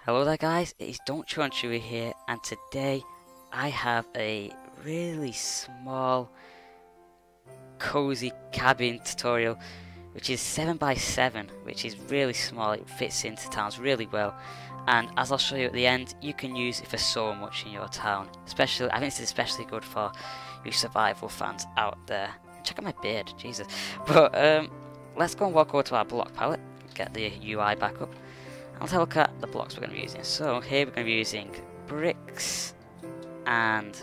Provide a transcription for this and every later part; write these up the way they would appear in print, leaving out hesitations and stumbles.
Hello there guys, it is Don't Chew on Chewy here, and today I have a really small, cozy cabin tutorial which is 7x7, which is really small. It fits into towns really well, and as I'll show you at the end, you can use it for so much in your town. Especially, I think this is especially good for you survival fans out there. Check out my beard, Jesus. But let's go and walk over to our block palette, get the UI back up. Let's have a look at the blocks we're going to be using. So here we're going to be using bricks and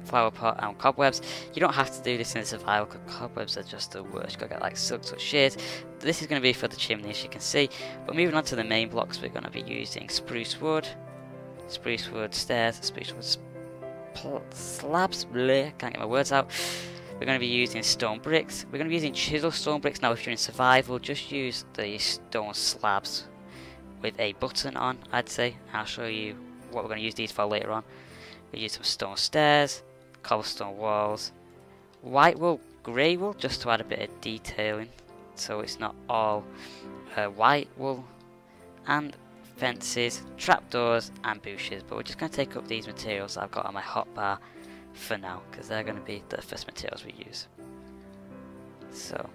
flower pot and cobwebs. You don't have to do this in survival because cobwebs are just the worst. You've got to get like silk touch shears. This is going to be for the chimney, as you can see. But moving on to the main blocks, we're going to be using spruce wood stairs, spruce wood slabs. Bleh, can't get my words out. We're going to be using stone bricks. We're going to be using chisel stone bricks. Now if you're in survival, just use the stone slabs with a button on, I'd say. I'll show you what we're going to use these for later on. We use some stone stairs, cobblestone walls, white wool, grey wool, just to add a bit of detailing, so it's not all white wool, and fences, trapdoors, and bushes. But we're just going to take up these materials that I've got on my hotbar for now, because they're going to be the first materials we use. So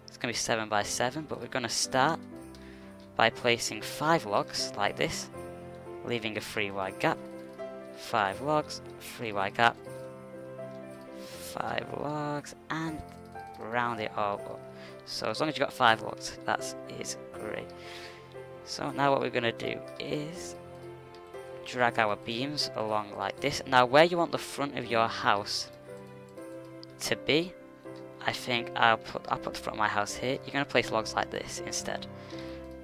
it's going to be 7x7, but we're going to start by placing 5 logs like this, leaving a 3 wide gap. 5 logs, 3 wide gap, 5 logs, and round it all up. So as long as you've got 5 logs, that is great. So now what we're going to do is drag our beams along like this. Now where you want the front of your house to be, I think I'll put the front of my house here. You're going to place logs like this instead.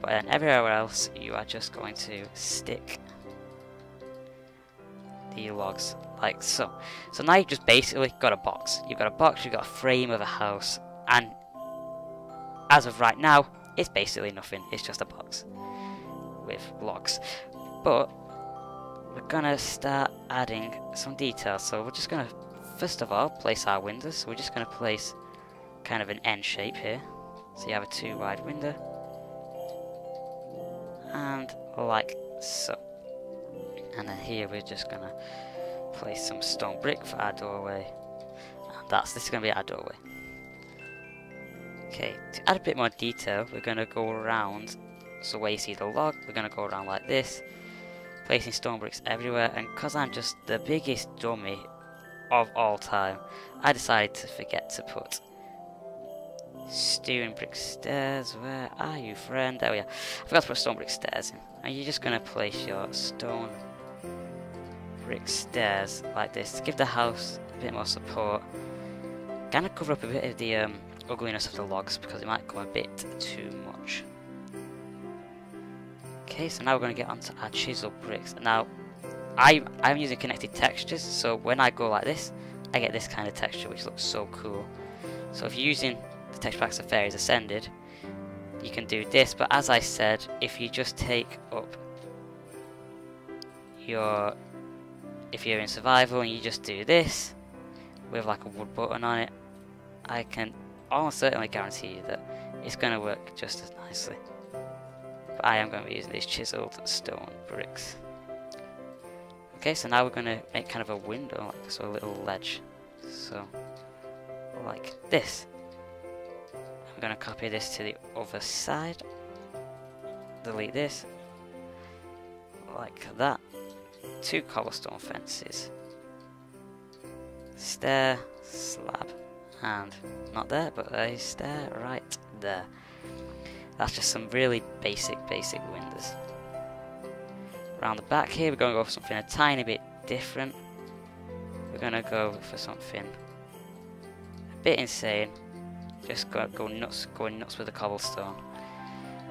But then everywhere else, you are just going to stick the logs like so. So now you've just basically got a box. You've got a box, you've got a frame of a house, and as of right now, it's basically nothing. It's just a box with logs. But we're gonna start adding some details. So we're just gonna, first of all, place our windows. So we're just gonna place kind of an N shape here. So you have a 2 wide window. And like so. And then here we're just gonna place some stone brick for our doorway. And this is gonna be our doorway. Okay, to add a bit more detail, we're gonna go around. So where you see the log, we're gonna go around like this, placing stone bricks everywhere. And because I'm just the biggest dummy of all time, I decided to forget to put stone brick stairs. Where are you, friend? There we are. I forgot to put stone brick stairs in. And you're just going to place your stone brick stairs like this to give the house a bit more support. Kind of cover up a bit of the ugliness of the logs because it might go a bit too much. Okay, so now we're going to get onto our chisel bricks. Now I'm using connected textures, so when I go like this, I get this kind of texture which looks so cool. So if you're using the texture packs of Fairies Ascended, you can do this, but as I said, if you just take up if you're in survival and you just do this with like a wood button on it, I can almost certainly guarantee you that it's going to work just as nicely. But I am going to be using these chiseled stone bricks. Okay, so now we're going to make kind of a window, like so, a little ledge, so like this. I'm going to copy this to the other side, delete this, like that. 2 cobblestone fences, stair, slab, and not there, but a stair right there. That's just some really basic windows. Around the back here, we're going to go for something a tiny bit different. We're going to go for something a bit insane. Just going nuts with the cobblestone.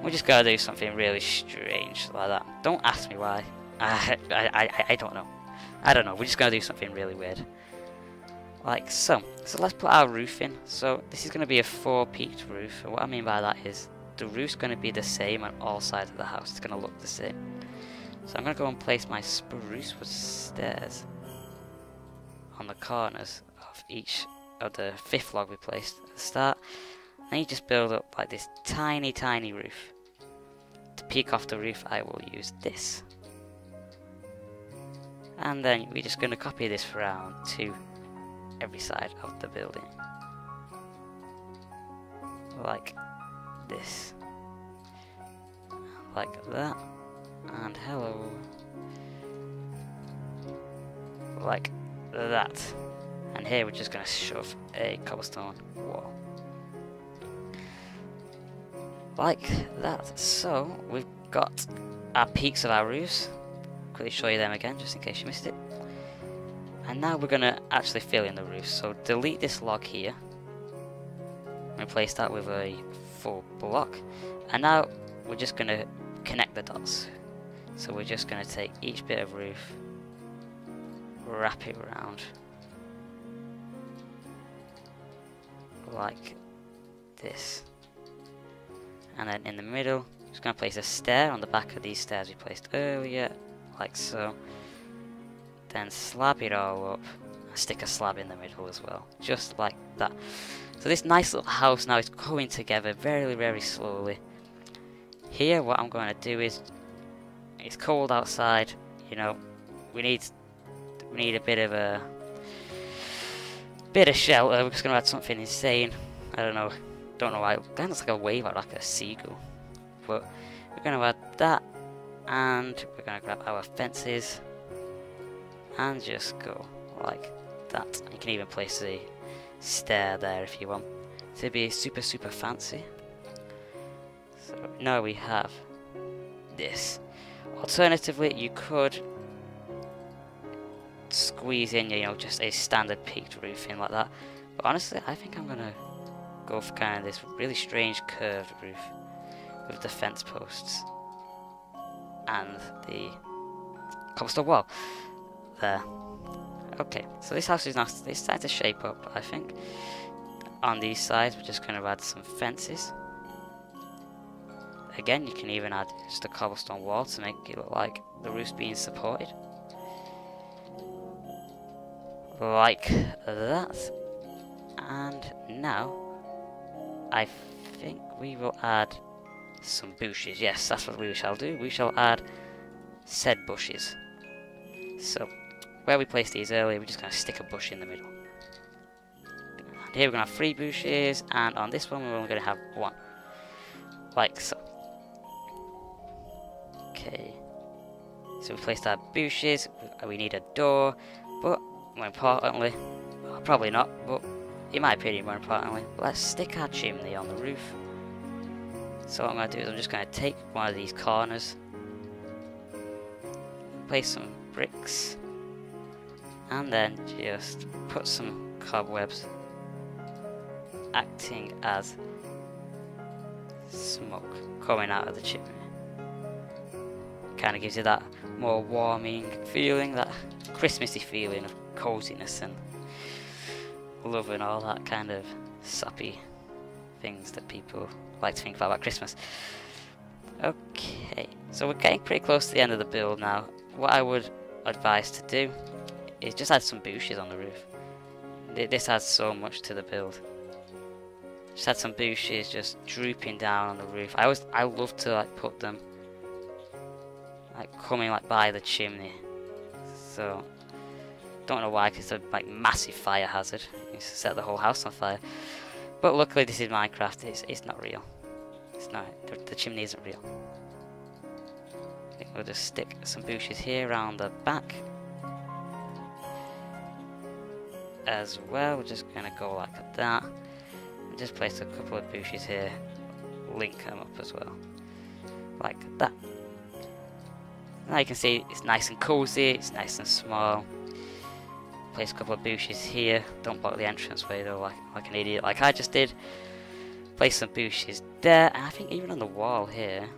We just gotta do something really strange like that. Don't ask me why. I don't know. I don't know. We're just gonna do something really weird, like so. So let's put our roof in. So this is gonna be a 4-peaked roof. And what I mean by that is the roof's gonna be the same on all sides of the house. It's gonna look the same. So I'm gonna go and place my spruce wood stairs on the corners of each of the 5th log we placed at the start, and you just build up like this tiny roof to peek off the roof, I will use this. And then we're just going to copy this round to every side of the building. Like this. Like that. And hello. Like that. And here we're just going to shove a cobblestone wall. Like that. So we've got our peaks of our roofs. Quickly show you them again just in case you missed it. And now we're going to actually fill in the roof. So delete this log here. Replace that with a full block. And now we're just going to connect the dots. So we're just going to take each bit of roof, wrap it around like this. And then in the middle, just going to place a stair on the back of these stairs we placed earlier, like so. Then slab it all up, and stick a slab in the middle as well, just like that. So this nice little house now is coming together very, very slowly. Here, what I'm going to do is, it's cold outside, you know, we need a bit of shelter. We're just going to add something insane. I don't know why. It kind of looks like a wave or like a seagull. But we're going to add that, and we're going to grab our fences and just go like that. You can even place a stair there if you want to be super fancy. So now we have this. Alternatively, you could squeeze in, you know, just a standard peaked roofing like that. But honestly, I think I'm gonna go for kind of this really strange curved roof with the fence posts and the cobblestone wall there. Okay, so this house is now starting to shape up, I think. On these sides, we're just going to add some fences. Again, you can even add just a cobblestone wall to make it look like the roof's being supported. Like that. And now, I think we will add some bushes. Yes, that's what we shall do. We shall add said bushes. So, where we placed these earlier, we're just going to stick a bush in the middle. And here we're going to have 3 bushes, and on this one we're only going to have 1. Like so. Okay. So we placed our bushes, we need a door, but more importantly, well, probably not, but in my opinion more importantly, let's stick our chimney on the roof. So what I'm going to do is I'm just going to take one of these corners, place some bricks, and then just put some cobwebs acting as smoke coming out of the chimney. Kind of gives you that more warming feeling, that Christmassy feeling of coziness and love and all that kind of soppy things that people like to think about Christmas. Okay, so we're getting pretty close to the end of the build now. What I would advise to do is just add some bushes on the roof. This adds so much to the build. Just add some bushes just drooping down on the roof. I love to like put them like coming like by the chimney. So don't know why, because it's a like massive fire hazard. You set the whole house on fire. But luckily this is Minecraft. It's not real. It's not. The chimney isn't real. I think we'll just stick some bushes here around the back as well. We're just gonna go like that. And just place a couple of bushes here. Link them up as well, like that. Now you can see it's nice and cozy. It's nice and small. Place a couple of bushes here. Don't block the entranceway though, like an idiot, like I just did. Place some bushes there, and I think even on the wall here.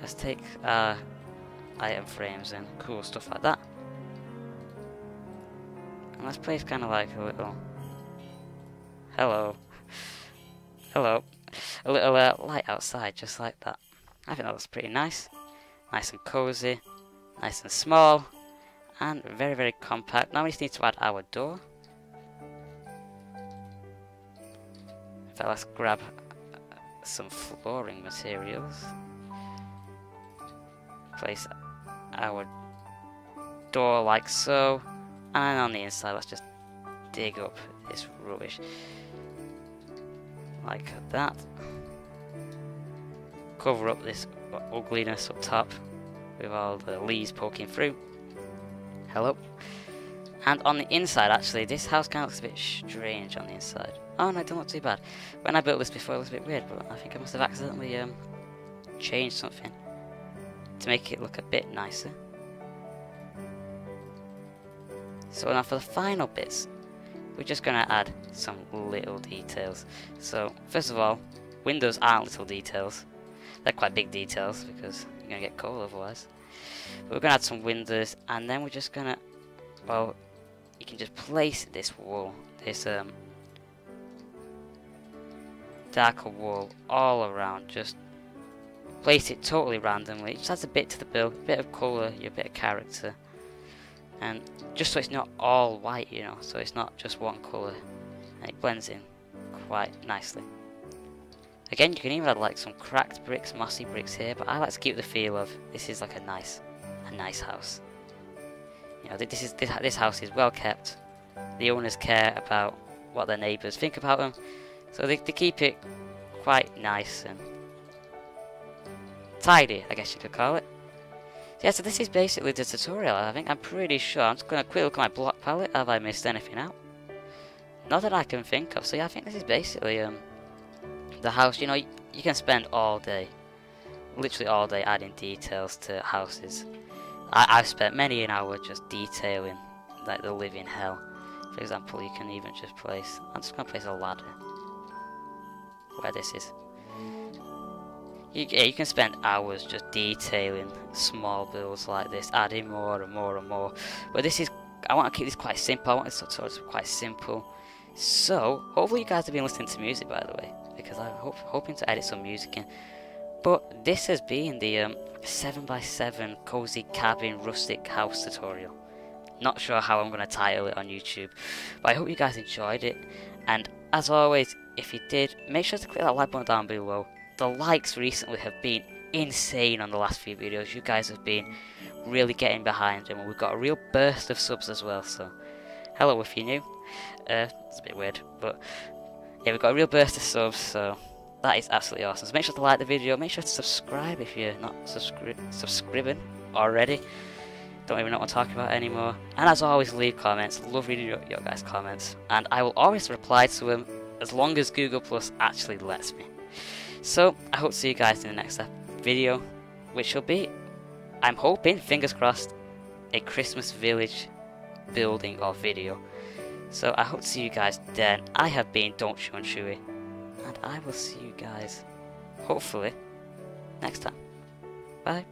Let's take item frames and cool stuff like that. And let's place kind of like a little hello, a little light outside, just like that. I think that looks pretty nice. Nice and cozy, nice and small, and very, very compact. Now we just need to add our door. In fact, let's grab some flooring materials. Place our door like so, and on the inside let's just dig up this rubbish like that. Cover up this ugliness up top with all the leaves poking through. Hello. And on the inside, actually, this house kind of looks a bit strange on the inside. Oh no, it don't look too bad. When I built this before, it was a bit weird, but I think I must have accidentally changed something to make it look a bit nicer. So now for the final bits, we're just going to add some little details. So first of all, windows aren't little details. They're quite big details because you're going to get cold otherwise. But we're going to add some windows, and then we're just going to, well, you can just place this wall, this darker wall all around. Just place it totally randomly. It just adds a bit to the build, a bit of colour, a bit of character. And just so it's not all white, you know, so it's not just one colour, and it blends in quite nicely. Again, you can even add like some cracked bricks, mossy bricks here, but I like to keep the feel of this is like a nice house. You know, this house is well kept. The owners care about what their neighbours think about them, so they keep it quite nice and tidy, I guess you could call it. So yeah, so this is basically the tutorial. I'm pretty sure. I'm just going to quickly look at my block palette. Have I missed anything out? Not that I can think of. So yeah, I think this is basically the house. You know, you can spend all day, literally all day, adding details to houses. I've spent many an hour just detailing like the living hell. For example, you can even just place, I'm just going to place a ladder where this is. You can spend hours just detailing small builds like this, adding more and more and more. But this is, I want to keep this quite simple. I want this tutorial to be quite simple. So hopefully you guys have been listening to music, by the way, because I'm hoping to edit some music in. But this has been the 7x7 cozy cabin rustic house tutorial. Not sure how I'm going to title it on YouTube, but I hope you guys enjoyed it. And as always, if you did, make sure to click that like button down below. The likes recently have been insane on the last few videos. You guys have been really getting behind them, and we've got a real burst of subs as well. So hello if you're new. It's a bit weird, but yeah, we've got a real burst of subs, so that is absolutely awesome. So make sure to like the video, make sure to subscribe if you're not subscribing already. Don't even know what I'm talking about anymore. And as always, leave comments. Love reading your guys' comments, and I will always reply to them as long as Google Plus actually lets me. So I hope to see you guys in the next video, which will be, I'm hoping, fingers crossed, a Christmas village building or video. So I hope to see you guys then. I have been Don't Chew and Chewy, and I will see you guys hopefully next time. Bye.